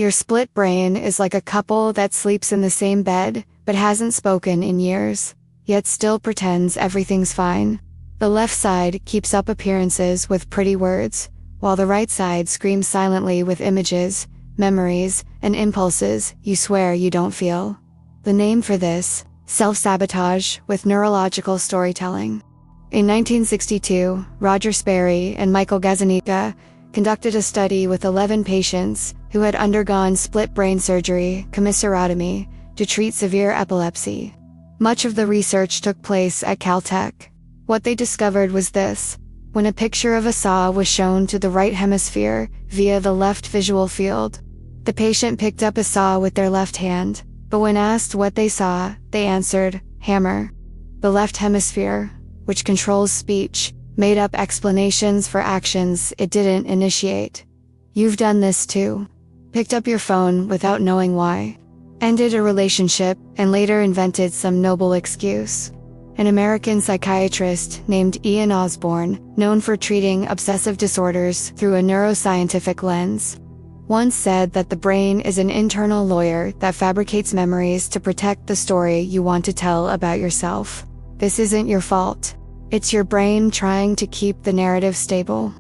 Your split brain is like a couple that sleeps in the same bed, but hasn't spoken in years, yet still pretends everything's fine. The left side keeps up appearances with pretty words, while the right side screams silently with images, memories, and impulses you swear you don't feel. The name for this: self-sabotage with neurological storytelling. In 1962, Roger Sperry and Michael Gazzaniga conducted a study with 11 patients who had undergone split brain surgery, commissurotomy, to treat severe epilepsy. Much of the research took place at Caltech. What they discovered was this: when a picture of a saw was shown to the right hemisphere via the left visual field, the patient picked up a saw with their left hand, but when asked what they saw, they answered, hammer. The left hemisphere, which controls speech, made up explanations for actions it didn't initiate. You've done this too. Picked up your phone without knowing why. Ended a relationship and later invented some noble excuse. An American psychiatrist named Ian Osborne, known for treating obsessive disorders through a neuroscientific lens, once said that the brain is an internal lawyer that fabricates memories to protect the story you want to tell about yourself. This isn't your fault. It's your brain trying to keep the narrative stable.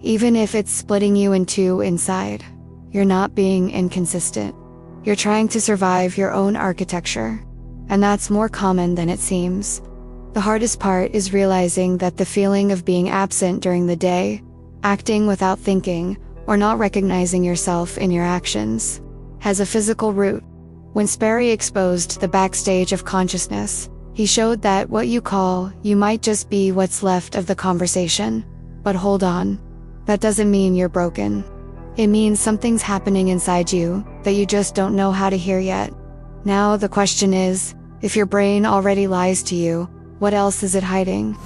Even if it's splitting you in two inside, you're not being inconsistent. You're trying to survive your own architecture. And that's more common than it seems. The hardest part is realizing that the feeling of being absent during the day, acting without thinking, or not recognizing yourself in your actions, has a physical root. When Sperry exposed the backstage of consciousness, he showed that what you might just be what's left of the conversation. But hold on. That doesn't mean you're broken. It means something's happening inside you that you just don't know how to hear yet. Now the question is, if your brain already lies to you, what else is it hiding?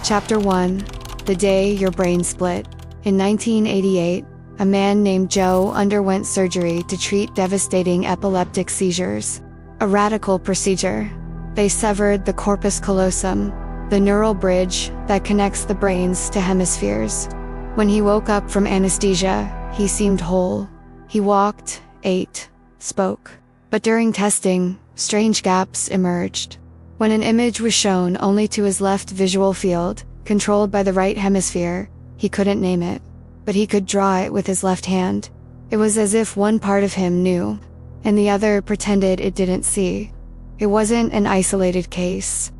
Chapter 1. The Day Your Brain Split. In 1988, a man named Joe underwent surgery to treat devastating epileptic seizures. A radical procedure. They severed the corpus callosum, the neural bridge that connects the brains to hemispheres. When he woke up from anesthesia, he seemed whole. He walked, ate, spoke. But during testing, strange gaps emerged. When an image was shown only to his left visual field, controlled by the right hemisphere, he couldn't name it. But he could draw it with his left hand. It was as if one part of him knew, and the other pretended it didn't see. It wasn't an isolated case.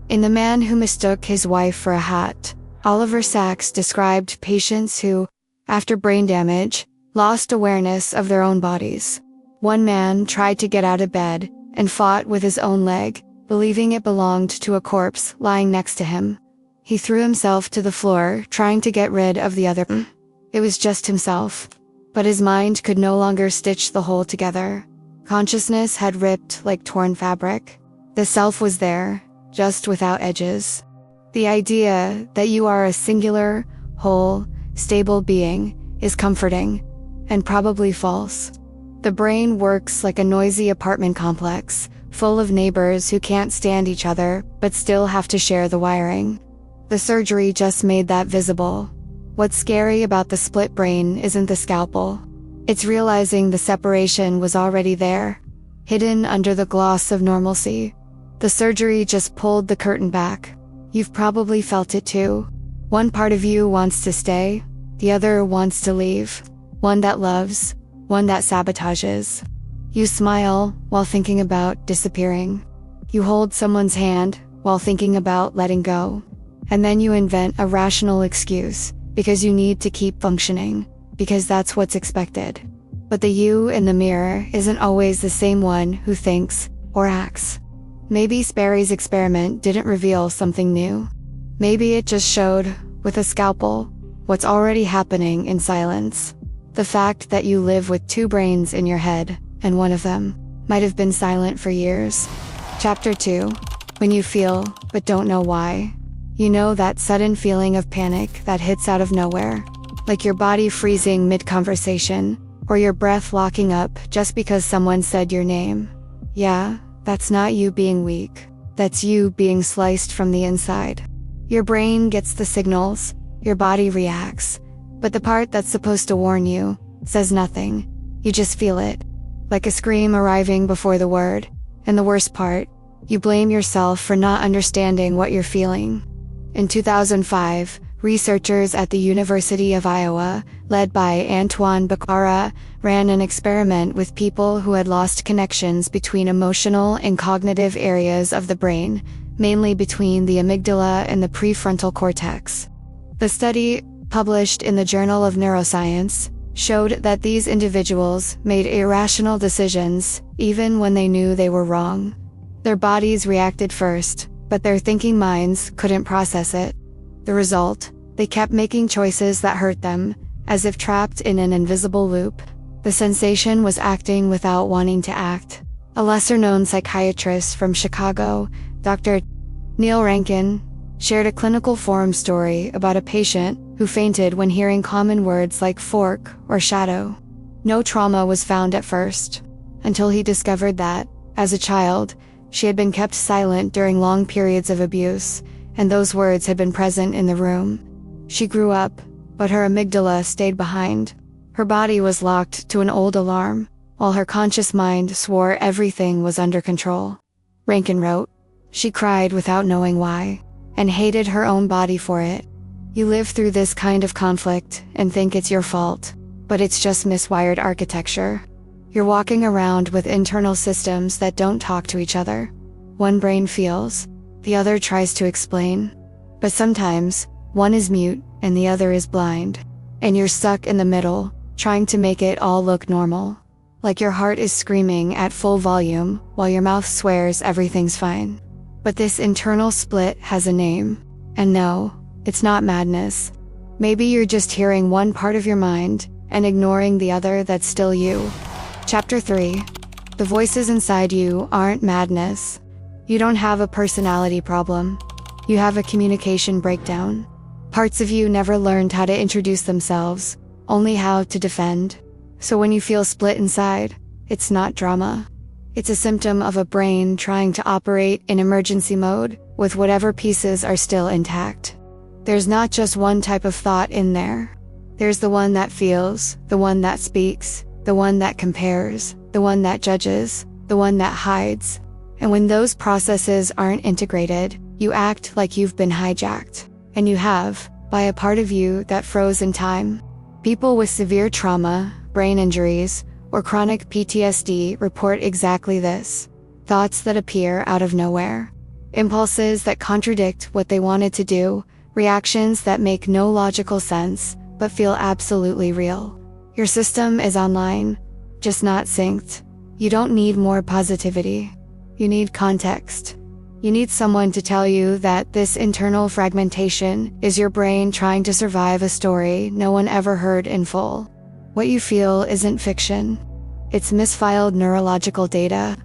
In The Man Who Mistook His Wife for a Hat, Oliver Sacks described patients who, after brain damage, lost awareness of their own bodies. One man tried to get out of bed and fought with his own leg, believing it belonged to a corpse lying next to him. He threw himself to the floor, trying to get rid of the other. It was just himself. But his mind could no longer stitch the whole together. Consciousness had ripped like torn fabric. The self was there, just without edges. The idea that you are a singular, whole, stable being is comforting, and probably false. The brain works like a noisy apartment complex, full of neighbors who can't stand each other but still have to share the wiring. The surgery just made that visible. What's scary about the split brain isn't the scalpel. It's realizing the separation was already there, hidden under the gloss of normalcy. The surgery just pulled the curtain back. You've probably felt it too. One part of you wants to stay, the other wants to leave. One that loves, one that sabotages. You smile while thinking about disappearing. You hold someone's hand while thinking about letting go. And then you invent a rational excuse, because you need to keep functioning, because that's what's expected. But the you in the mirror isn't always the same one who thinks or acts. Maybe Sperry's experiment didn't reveal something new. Maybe it just showed, with a scalpel, what's already happening in silence. The fact that you live with two brains in your head, and one of them might have been silent for years. Chapter 2. When you feel, but don't know why. You know that sudden feeling of panic that hits out of nowhere, like your body freezing mid-conversation, or your breath locking up just because someone said your name. Yeah, that's not you being weak. That's you being sliced from the inside. Your brain gets the signals, your body reacts, but the part that's supposed to warn you says nothing. You just feel it. Like a scream arriving before the word. And the worst part, you blame yourself for not understanding what you're feeling. In 2005, researchers at the University of Iowa, led by Antoine Becara, ran an experiment with people who had lost connections between emotional and cognitive areas of the brain, mainly between the amygdala and the prefrontal cortex. The study, published in the Journal of Neuroscience, showed that these individuals made irrational decisions even when they knew they were wrong. Their bodies reacted first, but their thinking minds couldn't process it. The result? They kept making choices that hurt them, as if trapped in an invisible loop. The sensation was acting without wanting to act. A lesser-known psychiatrist from Chicago, Dr. Neil Rankin, shared a clinical forum story about a patient who fainted when hearing common words like fork or shadow. No trauma was found at first, until he discovered that, as a child, she had been kept silent during long periods of abuse, and those words had been present in the room. She grew up, but her amygdala stayed behind. Her body was locked to an old alarm, while her conscious mind swore everything was under control. Rankin wrote, "She cried without knowing why, and hated her own body for it. You live through this kind of conflict and think it's your fault, but it's just miswired architecture. You're walking around with internal systems that don't talk to each other. One brain feels, the other tries to explain. But sometimes, one is mute and the other is blind, and you're stuck in the middle, trying to make it all look normal. Like your heart is screaming at full volume while your mouth swears everything's fine. But this internal split has a name. And no, it's not madness. Maybe you're just hearing one part of your mind and ignoring the other that's still you." Chapter 3. The voices inside you aren't madness. You don't have a personality problem. You have a communication breakdown. Parts of you never learned how to introduce themselves, only how to defend. So when you feel split inside, it's not drama. It's a symptom of a brain trying to operate in emergency mode with whatever pieces are still intact. There's not just one type of thought in there. There's the one that feels, the one that speaks, the one that compares, the one that judges, the one that hides. And when those processes aren't integrated, you act like you've been hijacked. And you have, by a part of you that froze in time. People with severe trauma, brain injuries, or chronic PTSD report exactly this. Thoughts that appear out of nowhere. Impulses that contradict what they wanted to do. Reactions that make no logical sense, but feel absolutely real. Your system is online, just not synced. You don't need more positivity. You need context. You need someone to tell you that this internal fragmentation is your brain trying to survive a story no one ever heard in full. What you feel isn't fiction. It's misfiled neurological data.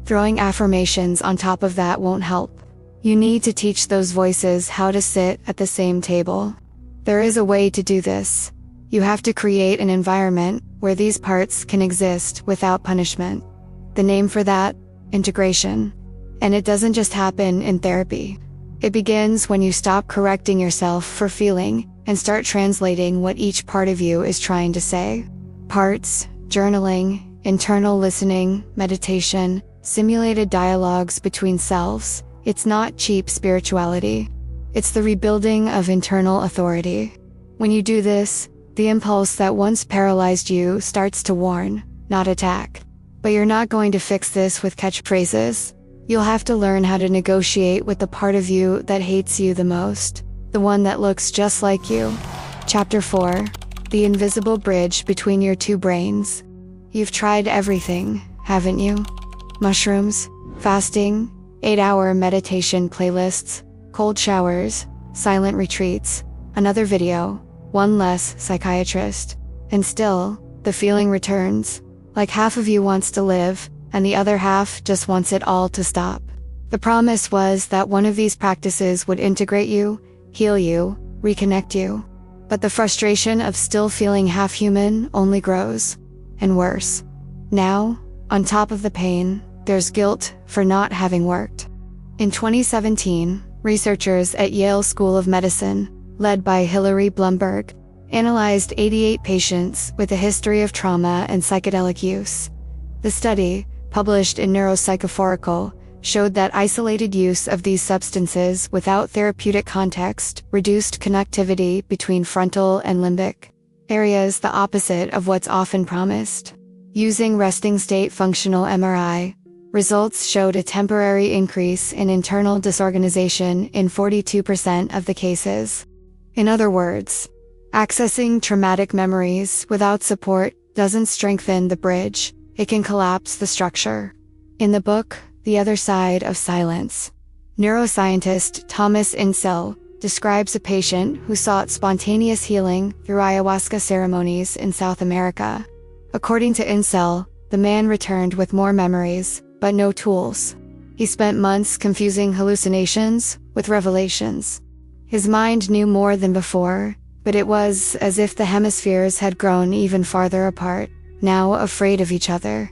Throwing affirmations on top of that won't help. You need to teach those voices how to sit at the same table. There is a way to do this. You have to create an environment where these parts can exist without punishment. The name for that? Integration. And it doesn't just happen in therapy. It begins when you stop correcting yourself for feeling and start translating what each part of you is trying to say. Parts, journaling, internal listening, meditation, simulated dialogues between selves. It's not cheap spirituality. It's the rebuilding of internal authority. When you do this, the impulse that once paralyzed you starts to warn, not attack. But you're not going to fix this with catchphrases. You'll have to learn how to negotiate with the part of you that hates you the most, the one that looks just like you. Chapter 4. The invisible bridge between your two brains. You've tried everything, haven't you? Mushrooms, fasting, 8-hour meditation playlists, cold showers, silent retreats, another video, one less psychiatrist. And still, the feeling returns. Like half of you wants to live, and the other half just wants it all to stop. The promise was that one of these practices would integrate you, heal you, reconnect you. But the frustration of still feeling half human only grows. And worse. Now, on top of the pain, there's guilt for not having worked. In 2017, researchers at Yale School of Medicine, led by Hilary Blumberg, analyzed 88 patients with a history of trauma and psychedelic use. The study, published in Neuropsychophorical, showed that isolated use of these substances without therapeutic context reduced connectivity between frontal and limbic areas, the opposite of what's often promised. Using resting state functional MRI, results showed a temporary increase in internal disorganization in 42% of the cases. In other words, accessing traumatic memories without support doesn't strengthen the bridge, it can collapse the structure. In the book, The Other Side of Silence, neuroscientist Thomas Insel describes a patient who sought spontaneous healing through ayahuasca ceremonies in South America. According to Insel, the man returned with more memories, but no tools. He spent months confusing hallucinations with revelations. His mind knew more than before, but it was as if the hemispheres had grown even farther apart, now afraid of each other.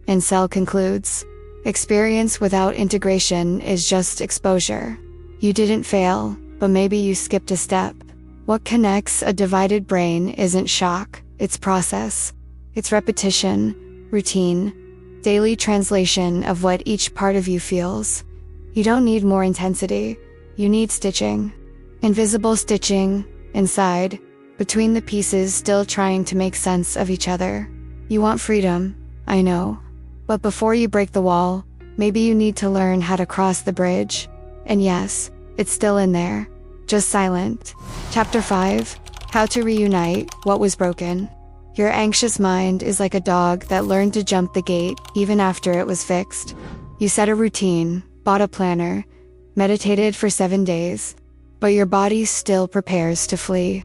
Insel concludes, experience without integration is just exposure. You didn't fail, but maybe you skipped a step. What connects a divided brain isn't shock, it's process. It's repetition, routine, daily translation of what each part of you feels. You don't need more intensity, you need stitching. Invisible stitching, inside, between the pieces still trying to make sense of each other. You want freedom, I know. But before you break the wall, maybe you need to learn how to cross the bridge. And yes, it's still in there, just silent. Chapter 5, How to Reunite What Was Broken. Your anxious mind is like a dog that learned to jump the gate even after it was fixed. You set a routine, bought a planner, meditated for 7 days, but your body still prepares to flee.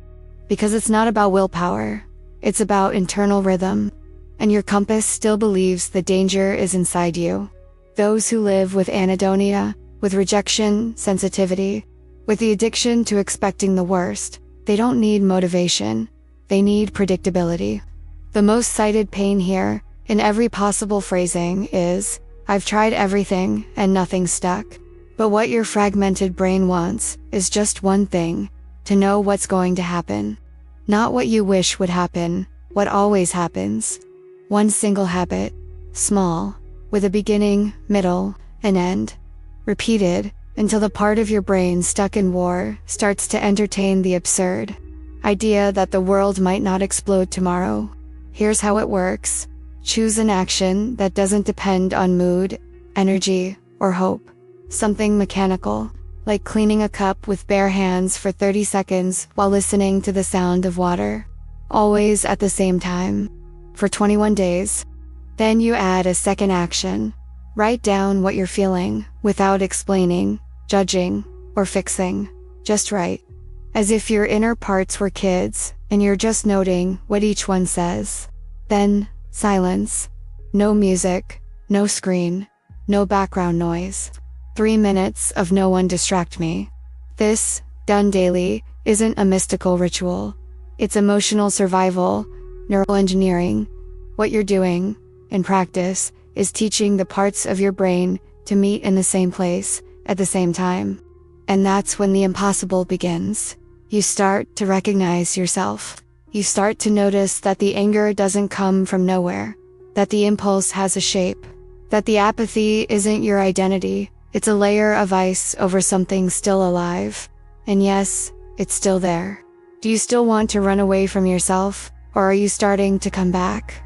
Because it's not about willpower, it's about internal rhythm, and your compass still believes the danger is inside you. Those who live with anhedonia, with rejection, sensitivity, with the addiction to expecting the worst, they don't need motivation. They need predictability. The most cited pain here, in every possible phrasing, is, I've tried everything and nothing stuck. But what your fragmented brain wants is just one thing, to know what's going to happen. Not what you wish would happen, what always happens. One single habit, small, with a beginning, middle, and end. Repeated, until the part of your brain stuck in war starts to entertain the absurd idea that the world might not explode tomorrow. Here's how it works. Choose an action that doesn't depend on mood, energy, or hope. Something mechanical, like cleaning a cup with bare hands for 30 seconds while listening to the sound of water. Always at the same time. For 21 days. Then you add a second action. Write down what you're feeling, without explaining, judging, or fixing. Just write. As if your inner parts were kids, and you're just noting what each one says. Then, silence. No music, no screen, no background noise. 3 minutes of no one distract me. This, done daily, isn't a mystical ritual. It's emotional survival, neural engineering. What you're doing, in practice, is teaching the parts of your brain to meet in the same place, at the same time. And that's when the impossible begins. You start to recognize yourself. You start to notice that the anger doesn't come from nowhere, that the impulse has a shape, that the apathy isn't your identity, it's a layer of ice over something still alive. And yes, it's still there. Do you still want to run away from yourself, or are you starting to come back?